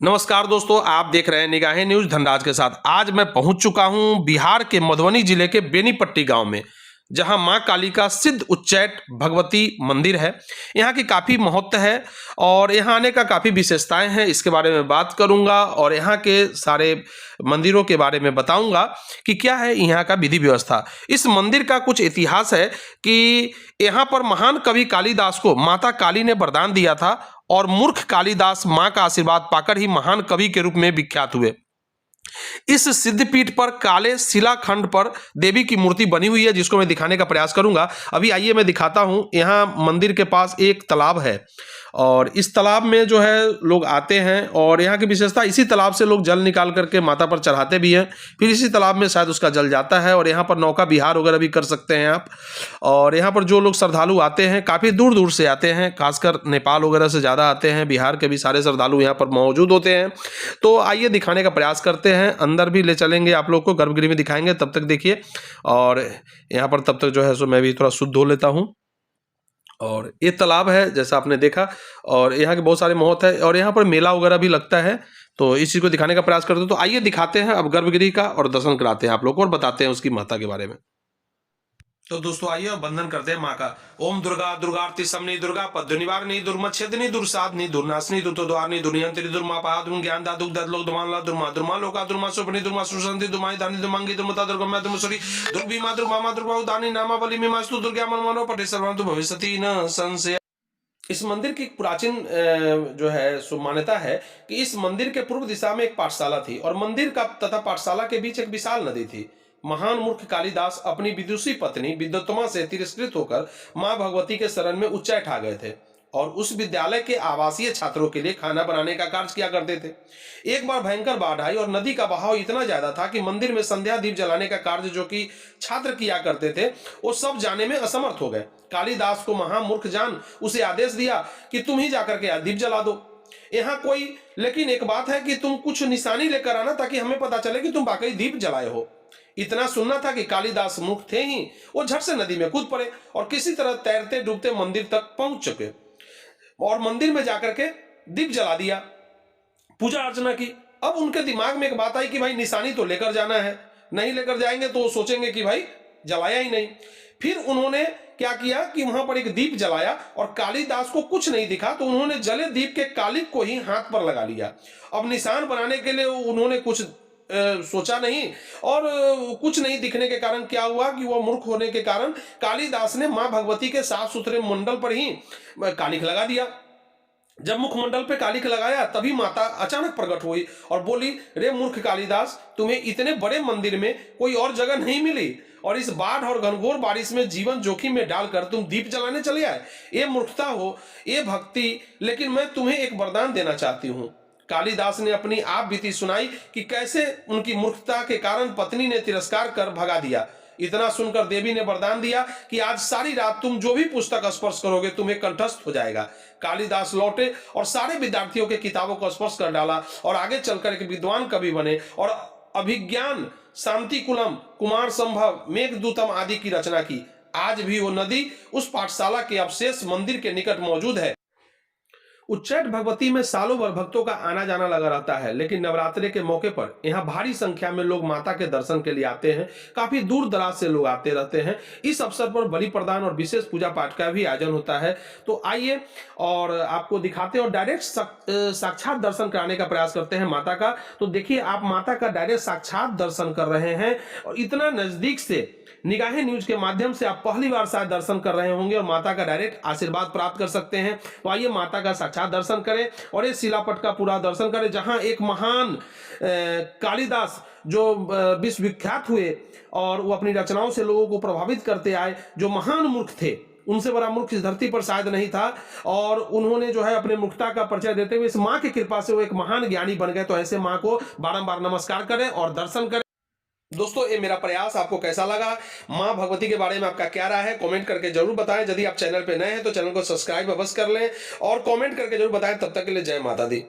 नमस्कार दोस्तों, आप देख रहे हैं निगाहें न्यूज धनराज के साथ। आज मैं पहुंच चुका हूं बिहार के मधुबनी जिले के बेनीपट्टी गांव में, जहां मां काली का सिद्ध उच्चैठ भगवती मंदिर है। यहां की काफ़ी महत्व है और यहां आने का काफ़ी विशेषताएं हैं। इसके बारे में बात करूंगा और यहां के सारे मंदिरों के बारे में बताऊंगा कि क्या है यहाँ का विधि व्यवस्था। इस मंदिर का कुछ इतिहास है कि यहाँ पर महान कवि कालिदास को माता काली ने वरदान दिया था और मूर्ख कालिदास मां का आशीर्वाद पाकर ही महान कवि के रूप में विख्यात हुए। इस सिद्धपीठ पर काले शिलाखंड पर देवी की मूर्ति बनी हुई है, जिसको मैं दिखाने का प्रयास करूंगा। अभी आइए मैं दिखाता हूं। यहाँ मंदिर के पास एक तालाब है और इस तालाब में जो है लोग आते हैं और यहाँ की विशेषता, इसी तालाब से लोग जल निकाल करके माता पर चढ़ाते भी हैं, फिर इसी तालाब में शायद उसका जल जाता है और यहाँ पर नौका विहार वगैरह भी कर सकते हैं आप। और यहाँ पर जो लोग श्रद्धालु आते हैं काफ़ी दूर दूर से आते हैं, खासकर नेपाल वगैरह से ज़्यादा आते हैं। बिहार के भी सारे श्रद्धालु यहाँ पर मौजूद होते हैं। तो आइए दिखाने का प्रयास करते हैं। अंदर भी ले चलेंगे आप लोग को, गर्भगृह में दिखाएंगे। तब तक देखिए, और यहाँ पर तब तक जो है सो मैं भी थोड़ा शुद्ध हो लेता हूँ। और ये तालाब है जैसा आपने देखा, और यहाँ के बहुत सारे महत्व है और यहाँ पर मेला वगैरह भी लगता है। तो इस चीज़ को दिखाने का प्रयास करते हैं। तो आइए दिखाते हैं अब गर्भगृह का और दर्शन कराते हैं आप लोग को और बताते हैं उसकी महत्ता के बारे में। तो दोस्तों आइए और वंदन करते हैं माँ का। ओम दुर्गा दुर्गार्ति समनी दुर्गा पद्य निवारणी दुर्मच्छेदनी दुर्साधनी दुर्नाशनी दुर्तोद्वारणी दुर्नियंत्री दुर्मापा दुर्म ज्ञान दादु दलोक दुर्माला दुर्मा दुर्मा लोका दुर्मा सुपनी दुर्मा सुशंति दुर्माई दानी दुर्मांगी दुर्मता दुर्गम्या दुर्मसुरी दुर्भीमा दुर्मामा दुर्बाहु दानी नामावली मीमास्तु दुर्गा मनमानो पटे सर्वंतु भविष्यति न संशय। इस मंदिर की प्राचीन जो है सो मान्यता है कि इस मंदिर के पूर्व दिशा में एक पाठशाला थी और मंदिर का तथा पाठशाला के बीच एक विशाल नदी थी। महान मूर्ख कालिदास अपनी विदुषी पत्नी विद्योत्तमा से तिरस्कृत होकर मां भगवती के शरण में उच्चैठ आ गए थे और उस विद्यालय के आवासीय छात्रों के लिए खाना बनाने का कार्य किया करते थे। एक बार भयंकर बाढ़ आई और नदी का बहाव इतना ज्यादा था कि मंदिर में संध्या दीप जलाने का कार्य जो कि छात्र किया करते थे वो सब जाने में असमर्थ हो गए। कालिदास को महामूर्ख जान उसे आदेश दिया कि तुम ही जाकर के दीप जला दो। यहाँ कोई लेकिन एक बात है कि तुम कुछ निशानी लेकर आना ताकि हमें पता चले कि तुम वाकई दीप जलाए हो। इतना सुनना था कि कालिदास मूर्ख थे ही, वो झट से नदी में कूद पड़े और किसी तरह तैरते डूबते मंदिर तक पहुंच चुके और मंदिर में जाकर के दीप जला दिया, पूजा अर्चना की। अब उनके दिमाग में एक बात आई कि भाई निशानी तो लेकर जाना है, नहीं लेकर जाएंगे तो सोचेंगे कि भाई जलाया ही नहीं। फिर उन्होंने क्या किया कि वहां पर एक दीप जलाया और कालिदास को कुछ नहीं दिखा तो उन्होंने जले दीप के कालिक को ही हाथ पर लगा लिया। अब निशान बनाने के लिए उन्होंने कुछ सोचा नहीं और कुछ नहीं दिखने के कारण क्या हुआ कि वह मूर्ख होने के कारण कालिदास ने मां भगवती के साफ सुथरे मंडल पर ही कालिक लगा दिया। जब मुखमंडल पे कालिक लगाया तभी माता अचानक प्रकट हुई और बोली, रे मूर्ख कालिदास, तुम्हें इतने बड़े मंदिर में कोई और जगह नहीं मिली और इस बाढ़ और घनघोर बारिश में जीवन जोखिम में डालकर तुम दीप जलाने चले आए। ये मूर्खता हो, ये भक्ति। लेकिन मैं तुम्हें एक वरदान देना चाहती हूँ। कालिदास ने अपनी आप बीती सुनाई कि कैसे उनकी मूर्खता के कारण पत्नी ने तिरस्कार कर भगा दिया। इतना सुनकर देवी ने वरदान दिया कि आज सारी रात तुम जो भी पुस्तक स्पर्श करोगे तुम्हें कंठस्थ हो जाएगा। कालिदास लौटे और सारे विद्यार्थियों के किताबों को स्पर्श कर डाला और आगे चलकर एक विद्वान कवि बने और अभिज्ञान, शांतिकुलम, कुमार संभव, मेघदूतम आदि की रचना की। आज भी वो नदी उस पाठशाला के अवशेष मंदिर के निकट मौजूद है। उच्चैठ भगवती में सालों भर भक्तों का आना जाना लगा रहता है, लेकिन नवरात्रि के मौके पर यहाँ भारी संख्या में लोग माता के दर्शन के लिए आते हैं। काफी दूर दराज से लोग आते रहते हैं। इस अवसर पर बलि प्रदान और विशेष पूजा पाठ का भी आयोजन होता है। तो आइए और आपको दिखाते हैं और डायरेक्ट साक्षात दर्शन कराने का प्रयास करते हैं माता का। तो देखिए, आप माता का डायरेक्ट साक्षात दर्शन कर रहे हैं और इतना नजदीक से निगाहें न्यूज के माध्यम से आप पहली बार शायद दर्शन कर रहे होंगे और माता का डायरेक्ट आशीर्वाद प्राप्त कर सकते हैं। तो आइए माता का साक्षात दर्शन करें और इस शिलापट का पूरा दर्शन करें, जहां एक महान कालिदास जो विश्वविख्यात हुए और वो अपनी रचनाओं से लोगों को प्रभावित करते आए, जो महान मूर्ख थे, उनसे बड़ा मूर्ख इस धरती पर शायद नहीं था और उन्होंने जो है अपने मूर्खता का परिचय देते हुए इस मां की कृपा से वो एक महान ज्ञानी बन गए। तो ऐसे मां को बारंबार नमस्कार करें और दर्शन करें। दोस्तों, ये मेरा प्रयास आपको कैसा लगा? मां भगवती के बारे में आपका क्या राय है? कमेंट करके जरूर बताएं। यदि आप चैनल पे नए हैं तो चैनल को सब्सक्राइब अवश्य कर लें और कमेंट करके जरूर बताएं। तब तक के लिए जय माता दी।